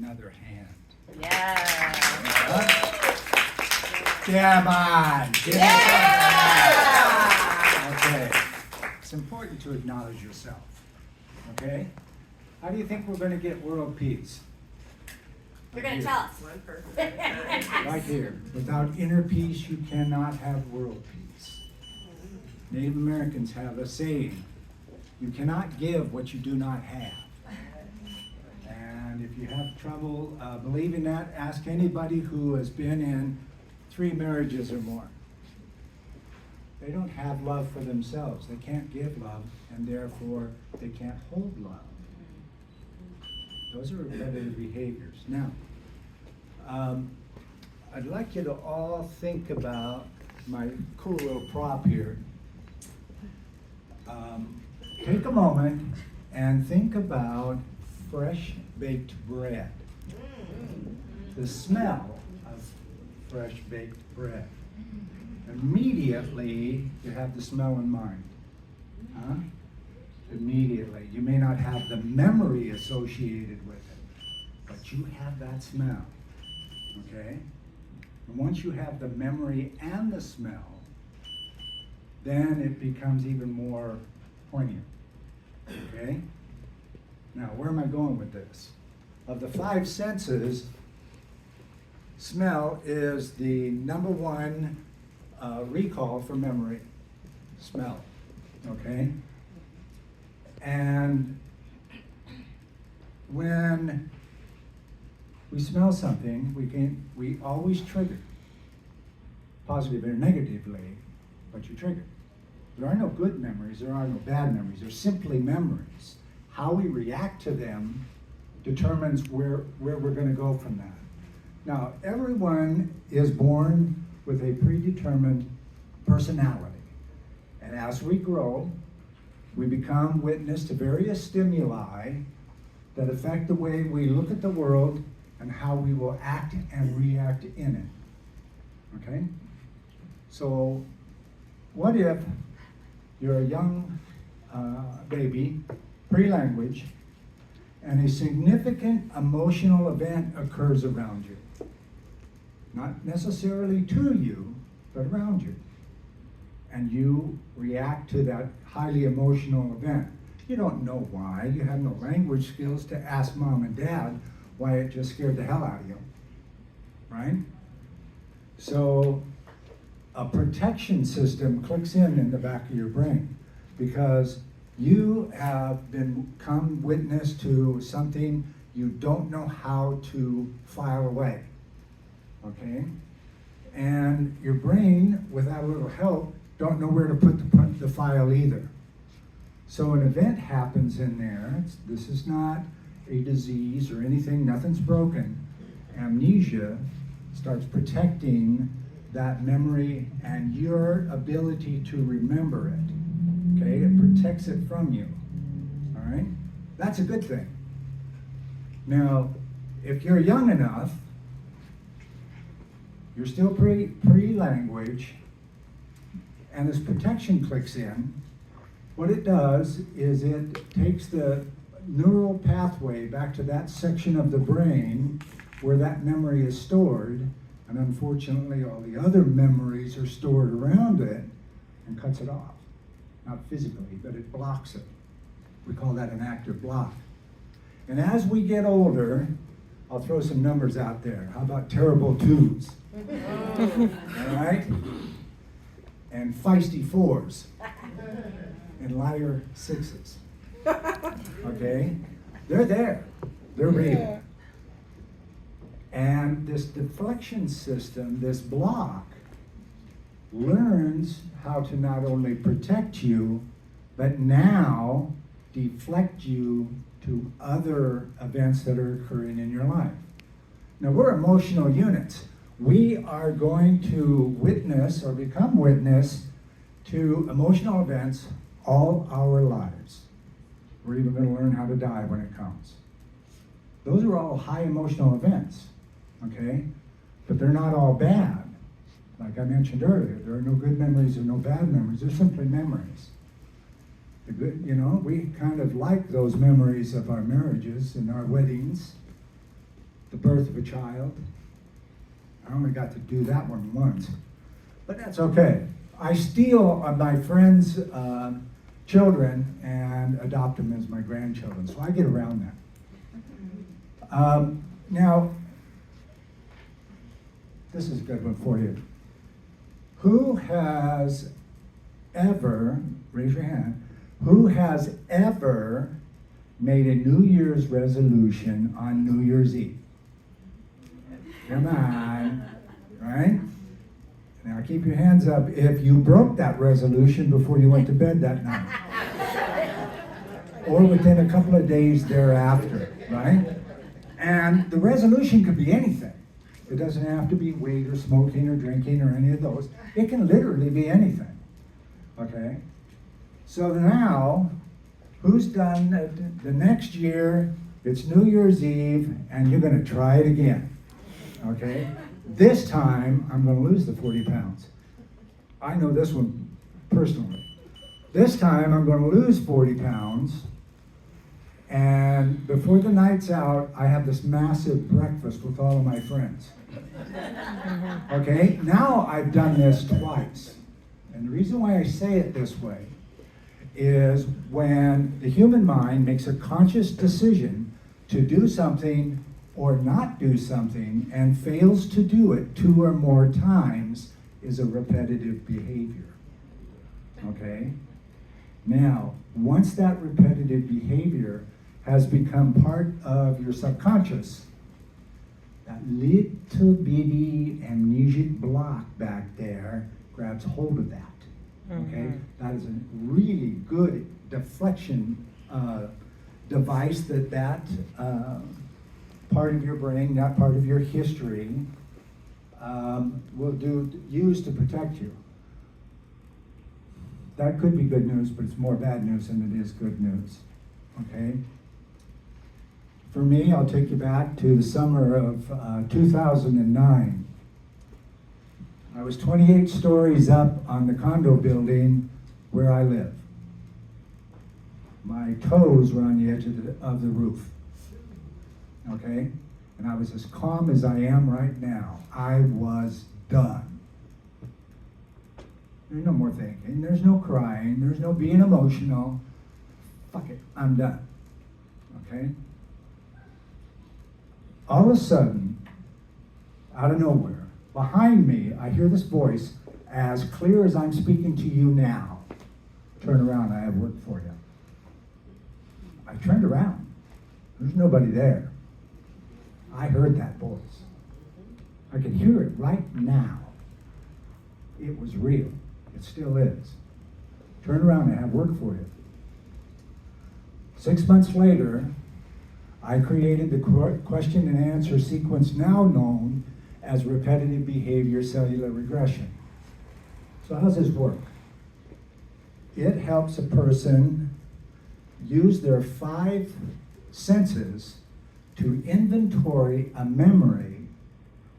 another hand. Yeah. Come on. Yeah. Okay. It's important to acknowledge yourself. Okay? How do you think we're going to get world peace? You're going to tell us. One person at a time. Right here. Without inner peace, you cannot have world peace. Native Americans have a saying, you cannot give what you do not have. And if you have trouble believing that, ask anybody who has been in 3 marriages or more. They don't have love for themselves. They can't give love, and therefore they can't hold love. Those are repetitive behaviors. Now, I'd like you to all think about my cool little prop here. Take a moment and think about fresh baked bread. The smell of fresh baked bread. Immediately, you have the smell in mind. Huh? Immediately. You may not have the memory associated with it, but you have that smell. Okay? And once you have the memory and the smell, then it becomes even more poignant. Okay? Now, where am I going with this? Of the 5 senses, smell is the number 1 recall for memory. Smell. Okay? And when we smell something, we always trigger, positively or negatively, but you trigger. There are no good memories, there are no bad memories, they're simply memories. How we react to them determines where we're going to go from that. Now, everyone is born with a predetermined personality. And as we grow, we become witness to various stimuli that affect the way we look at the world and how we will act and react in it. Okay? So, what if you're a young baby, pre-language, and a significant emotional event occurs around you? Not necessarily to you, but around you. And you react to that highly emotional event. You don't know why. You have no language skills to ask mom and dad why it just scared the hell out of you. Right? So a protection system clicks in the back of your brain because you have become witness to something you don't know how to file away. Okay? And your brain, without a little help, don't know where to put the file either. So an event happens in there. This is not a disease or anything, nothing's broken. Amnesia starts protecting that memory and your ability to remember it. Okay, it protects it from you. All right? That's a good thing. Now, if you're young enough, you're still pre-language, and this protection clicks in. What it does is it takes the neural pathway back to that section of the brain where that memory is stored, and unfortunately all the other memories are stored around it, and cuts it off. Not physically, but it blocks it. We call that an active block. And as we get older, I'll throw some numbers out there. How about terrible 2s? All right? And feisty 4s. And liar 6s. Okay? They're there. They're real. And this deflection system, this block, learns how to not only protect you, but now deflect you to other events that are occurring in your life. Now, we're emotional units. We are going to witness or become witness to emotional events all our lives. We're even going to learn how to die when it comes. Those are all high emotional events, okay? But they're not all bad. Like I mentioned earlier, there are no good memories or no bad memories. They're simply memories. The good, we kind of like those memories of our marriages and our weddings. the birth of a child. I only got to do that one once, but that's okay. I steal my friends' children and adopt them as my grandchildren, so I get around that. Now, this is a good one for you. Who has ever, raise your hand, who has ever made a New Year's resolution on New Year's Eve? Come on, right? Now keep your hands up if you broke that resolution before you went to bed that night. Or within a couple of days thereafter, right? And the resolution could be anything. It doesn't have to be weight or smoking or drinking or any of those. It can literally be anything, okay? So now, who's done the next year, it's New Year's Eve, and you're gonna try it again, okay? This time, I'm gonna lose the 40 pounds. I know this one personally. This time, I'm gonna lose 40 pounds, and before the night's out, I have this massive breakfast with all of my friends. Okay, now I've done this twice. And the reason why I say it this way is when the human mind makes a conscious decision to do something or not do something and fails to do it 2 or more times is a repetitive behavior. Okay? Now, once that repetitive behavior has become part of your subconscious, that little bitty amnesic block back there grabs hold of that. Okay, that is a really good deflection device that part of your brain, that part of your history, will use to protect you. That could be good news, but it's more bad news than it is good news. Okay. For me, I'll take you back to the summer of 2009. I was 28 stories up on the condo building where I live. My toes were on the edge of the roof. Okay? And I was as calm as I am right now. I was done. There's no more thinking. There's no crying. There's no being emotional. Fuck it. I'm done. Okay? All of a sudden, out of nowhere, behind me, I hear this voice as clear as I'm speaking to you now. Turn around, I have work for you. I turned around. There's nobody there. I heard that voice. I can hear it right now. It was real. It still is. Turn around, I have work for you. 6 months later, I created the question and answer sequence now known as repetitive behavior cellular regression. So how does this work? It helps a person use their 5 senses to inventory a memory,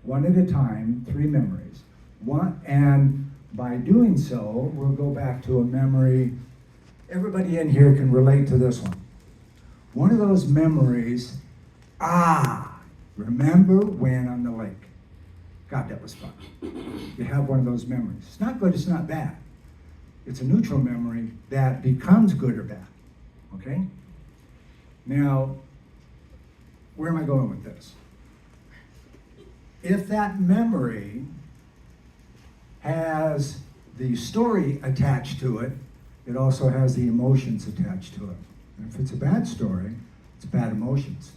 one at a time, 3 memories. And by doing so, we'll go back to a memory. Everybody in here can relate to this one. One of those memories, remember when on the lake. God, that was fun. You have one of those memories. It's not good, it's not bad. It's a neutral memory that becomes good or bad, okay? Now, where am I going with this? If that memory has the story attached to it, it also has the emotions attached to it. And if it's a bad story, it's bad emotions.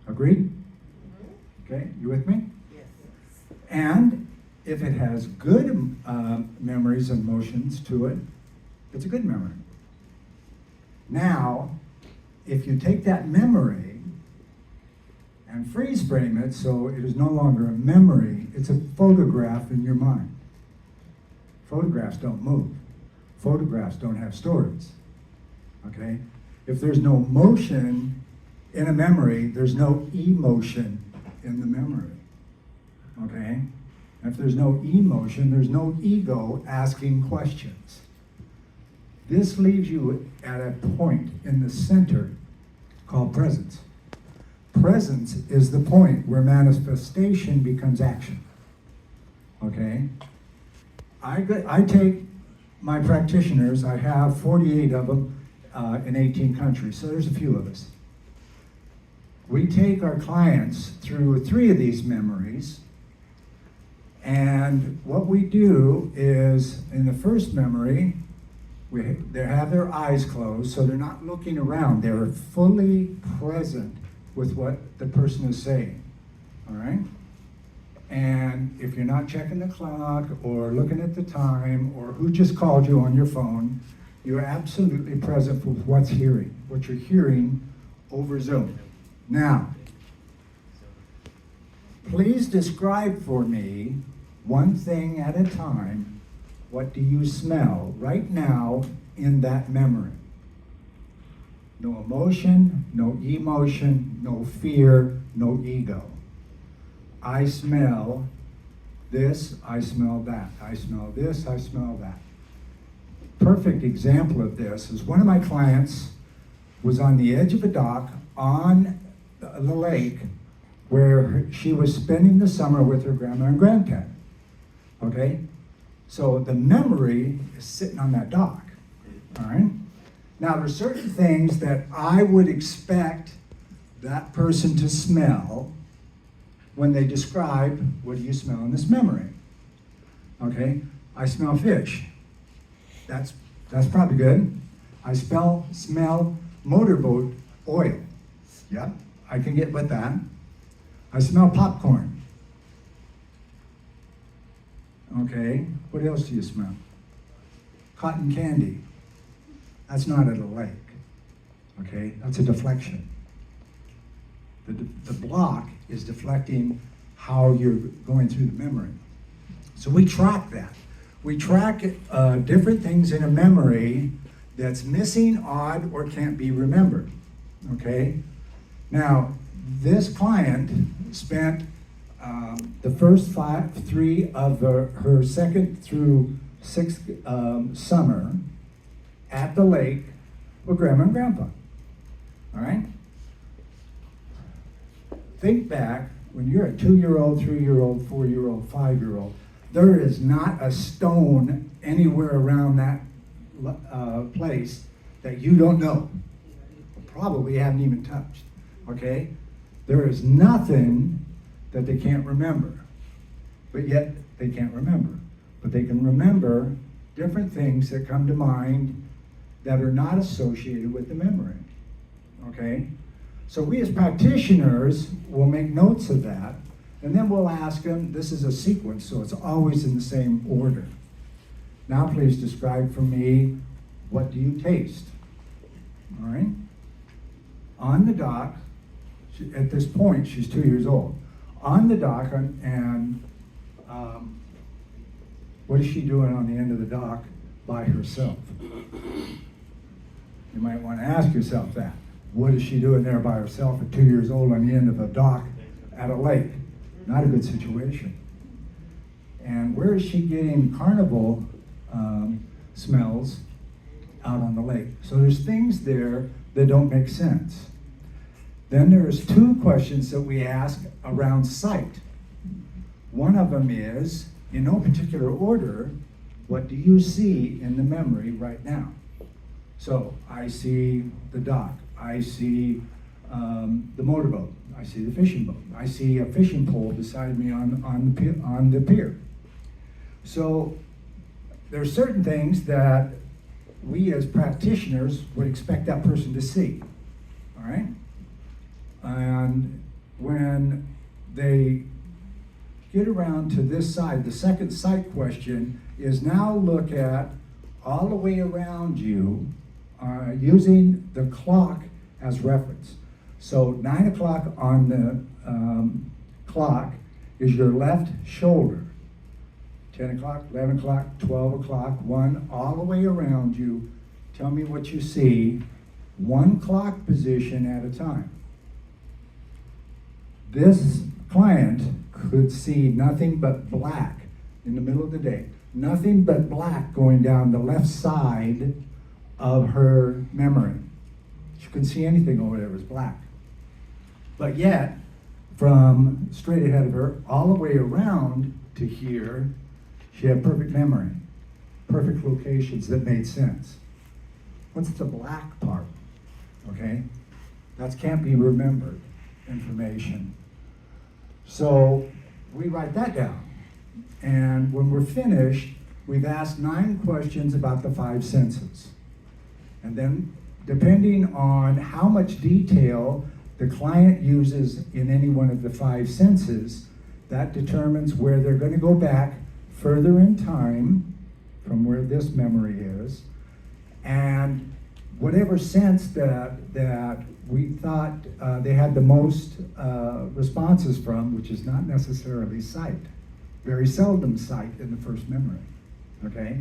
Agreed? Okay, you with me? Yes. And if it has good memories and emotions to it, it's a good memory. Now, if you take that memory and freeze frame it so it is no longer a memory, it's a photograph in your mind. Photographs don't move. Photographs don't have stories. Okay? If there's no motion in a memory, there's no emotion in the memory. Okay? If there's no emotion, there's no ego asking questions. This leaves you at a point in the center called presence. presence is the point where manifestation becomes action. Okay? I take my practitioners, I have 48 of them in 18 countries, so there's a few of us. We take our clients through 3 of these memories, and what we do is, in the first memory, they have their eyes closed, so they're not looking around. They're fully present with what the person is saying, all right? And if you're not checking the clock or looking at the time or who just called you on your phone, you're absolutely present with what you're hearing over Zoom. Now, please describe for me, one thing at a time, what do you smell right now in that memory? No emotion, no emotion, no fear, no ego. I smell this, I smell that. I smell this, I smell that. Perfect example of this is one of my clients was on the edge of a dock on the lake where she was spending the summer with her grandma and granddad. Okay? So the memory is sitting on that dock, all right? Now there's certain things that I would expect that person to smell when they describe, what do you smell in this memory? Okay, I smell fish. That's probably good. I smell motorboat oil. Yep, I can get with that. I smell popcorn. Okay, what else do you smell? Cotton candy. That's not at a lake. Okay, that's a deflection. The block is deflecting how you're going through the memory. So we track that. We track different things in a memory that's missing, odd, or can't be remembered. Okay? Now, this client spent the first 3 of her second through 6th summer at the lake with grandma and grandpa. All right? Think back when you're a 2-year-old, 3-year-old, 4-year-old, 5-year-old, there is not a stone anywhere around that place that you don't know. Probably haven't even touched. Okay? There is nothing that they can't remember. But yet they can't remember. But they can remember different things that come to mind that are not associated with the memory. Okay? So we as practitioners will make notes of that, and then we'll ask them, this is a sequence, so it's always in the same order. Now please describe for me, what do you taste? All right? On the dock, at this point, she's 2 years old. On the dock, and what is she doing on the end of the dock by herself? You might want to ask yourself that. What is she doing there by herself at 2 years old on the end of a dock at a lake? Not a good situation. And where is she getting carnival smells out on the lake? So there's things there that don't make sense. Then there's 2 questions that we ask around sight. One of them is, in no particular order, what do you see in the memory right now? So I see the dock. I see the motorboat. I see the fishing boat. I see a fishing pole beside me on the pier. So there are certain things that we as practitioners would expect that person to see. All right? And when they get around to this side, the second sight question is now look at all the way around you using the clock as reference. So 9 o'clock on the clock is your left shoulder. 10 o'clock, 11 o'clock, 12 o'clock, 1, all the way around you. Tell me what you see, 1 clock position at a time. This client could see nothing but black in the middle of the day. Nothing but black going down the left side of her memory. She couldn't see anything over there, it was black. But yet, from straight ahead of her, all the way around to here, she had perfect memory, perfect locations that made sense. What's the black part? Okay? That can't be remembered information. So we write that down. And when we're finished, we've asked 9 questions about the 5 senses. And then, depending on how much detail the client uses in any one of the 5 senses, that determines where they're going to go back further in time from where this memory is. And whatever sense that we thought they had the most responses from, which is not necessarily sight, very seldom sight in the first memory, okay?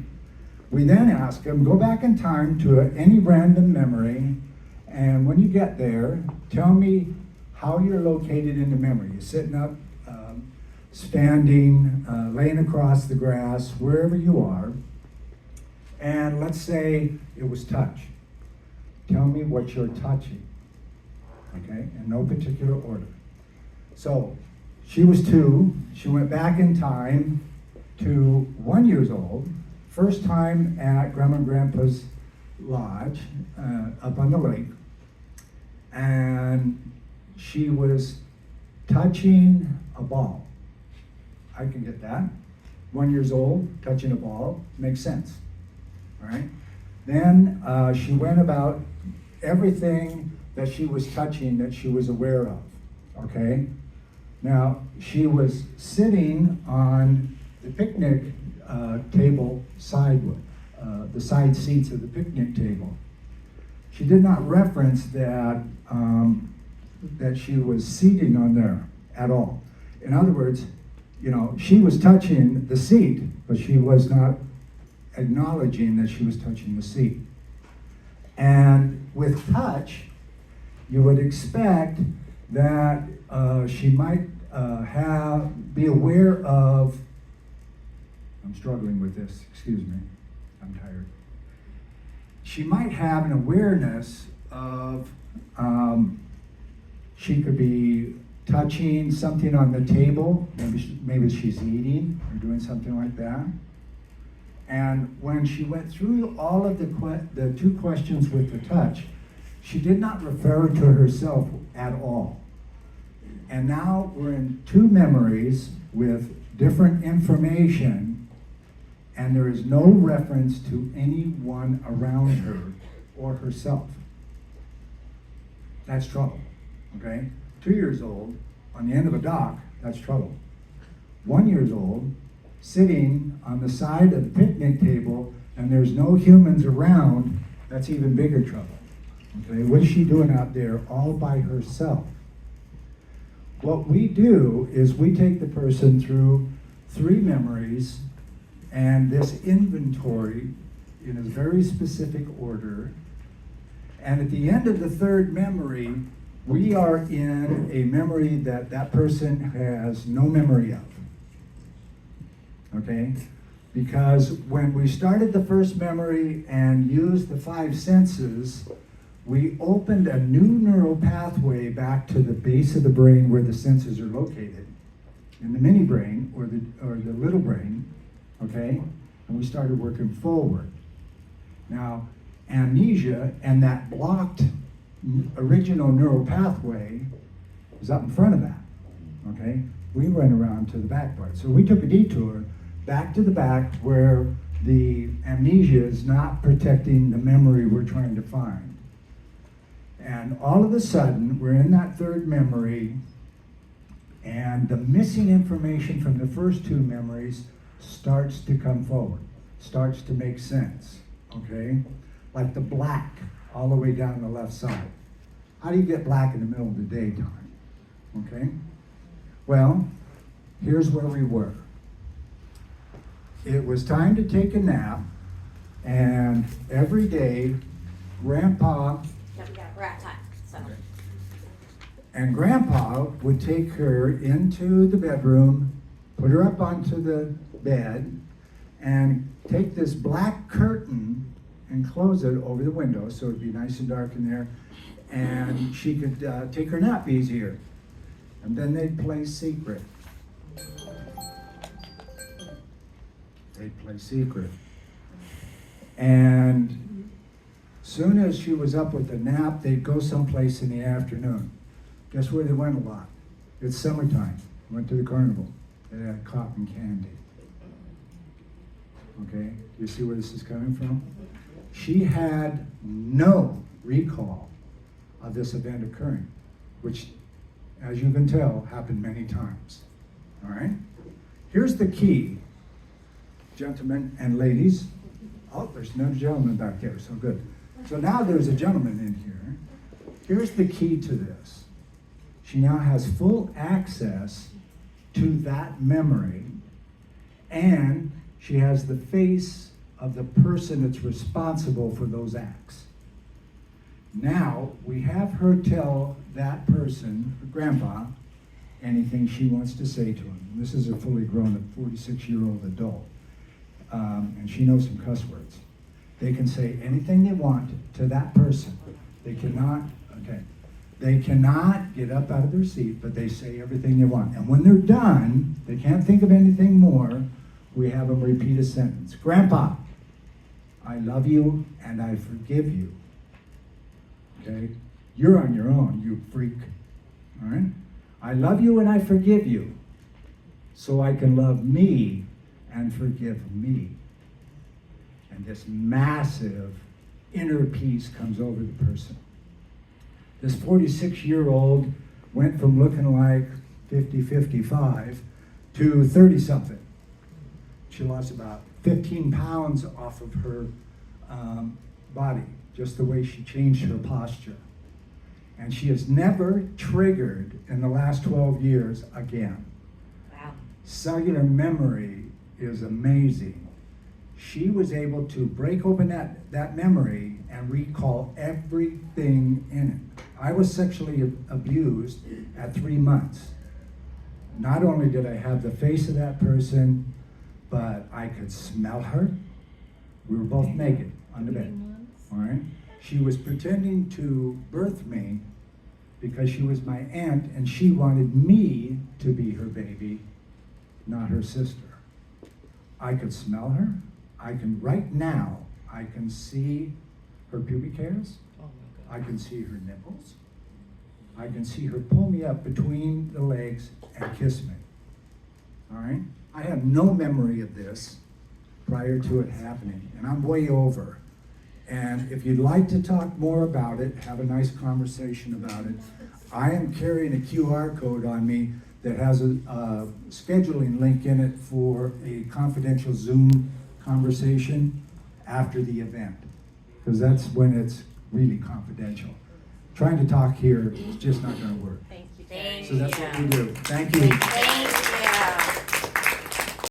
We then ask them, go back in time to any random memory, and when you get there, tell me how you're located in the memory. You're sitting up, standing, laying across the grass, wherever you are, and let's say it was touch. Tell me what you're touching, okay, in no particular order. So, she was 2, she went back in time to 1 year old, first time at Grandma and Grandpa's lodge up on the lake, and she was touching a ball. I can get that. 1 year old, touching a ball, makes sense, all right? Then she went about everything that she was touching that she was aware of, okay? Now, she was sitting on the picnic table sideward, the side seats of the picnic table. She did not reference that that she was seating on there at all. In other words, you know, she was touching the seat, but she was not acknowledging that she was touching the seat. And with touch, you would expect that she might be aware of, I'm struggling with this, excuse me, I'm tired. She might have an awareness of, she could be touching something on the table, maybe she's eating or doing something like that. And when she went through all of the 2 questions with the touch, she did not refer to herself at all. And now we're in 2 memories with different information, and there is no reference to anyone around her or herself. That's trouble, okay? 2 years old, on the end of a dock, that's trouble. 1 year old, sitting on the side of the picnic table, and there's no humans around, that's even bigger trouble. Okay, what is she doing out there all by herself? What we do is we take the person through 3 memories and this inventory in a very specific order. And at the end of the 3rd memory, we are in a memory that that person has no memory of. Okay? Because when we started the first memory and used the 5 senses, we opened a new neural pathway back to the base of the brain where the senses are located, in the mini brain or the little brain, okay? And we started working forward. Now, amnesia and that blocked original neural pathway was up in front of that, okay? We went around to the back part. So we took a detour back to the back where the amnesia is not protecting the memory we're trying to find. And all of a sudden, we're in that 3rd memory, and the missing information from the first 2 memories starts to come forward, starts to make sense, okay? Like the black all the way down the left side. How do you get black in the middle of the daytime, okay? Well, here's where we were. It was time to take a nap, and every day, Grandpa We're at time, so. Okay. And Grandpa would take her into the bedroom, put her up onto the bed, and take this black curtain and close it over the window so it'd be nice and dark in there, and she could take her nap easier. And then they'd play secret. They'd play secret. And soon as she was up with a nap, they'd go someplace in the afternoon. Guess where they went a lot? It's summertime. Went to the carnival. They had cotton candy. Okay, you see where this is coming from? She had no recall of this event occurring, which, as you can tell, happened many times. All right? Here's the key, gentlemen and ladies. Oh, there's no gentleman back there, so good. So now there's a gentleman in here. Here's the key to this. She now has full access to that memory, and she has the face of the person that's responsible for those acts. Now, we have her tell that person, her grandpa, anything she wants to say to him. This is a fully grown 46-year-old adult, and she knows some cuss words. They can say anything they want to that person. They cannot get up out of their seat, but they say everything they want. And when they're done, they can't think of anything more, we have them repeat a sentence. Grandpa, I love you and I forgive you. Okay? You're on your own, you freak. All right? I love you and I forgive you so I can love me and forgive me. And this massive inner peace comes over the person. This 46-year-old went from looking like 50, 55 to 30-something. She lost about 15 pounds off of her body, just the way she changed her posture. And she has never triggered in the last 12 years again. Wow. Cellular memory is amazing. She was able to break open that memory and recall everything in it. I was sexually abused at 3 months. Not only did I have the face of that person, but I could smell her. We were both naked on the bed. All right? She was pretending to birth me because she was my aunt and she wanted me to be her baby, not her sister. I could smell her. Right now, I can see her pubic hairs. I can see her nipples. I can see her pull me up between the legs and kiss me. All right? I have no memory of this prior to it happening, and I'm way over. And if you'd like to talk more about it, have a nice conversation about it. I am carrying a QR code on me that has a scheduling link in it for a confidential Zoom conversation after the event, because that's when it's really confidential. Trying to talk here is just not going to work. Thank you. So that's what we do. Thank you. Thank you.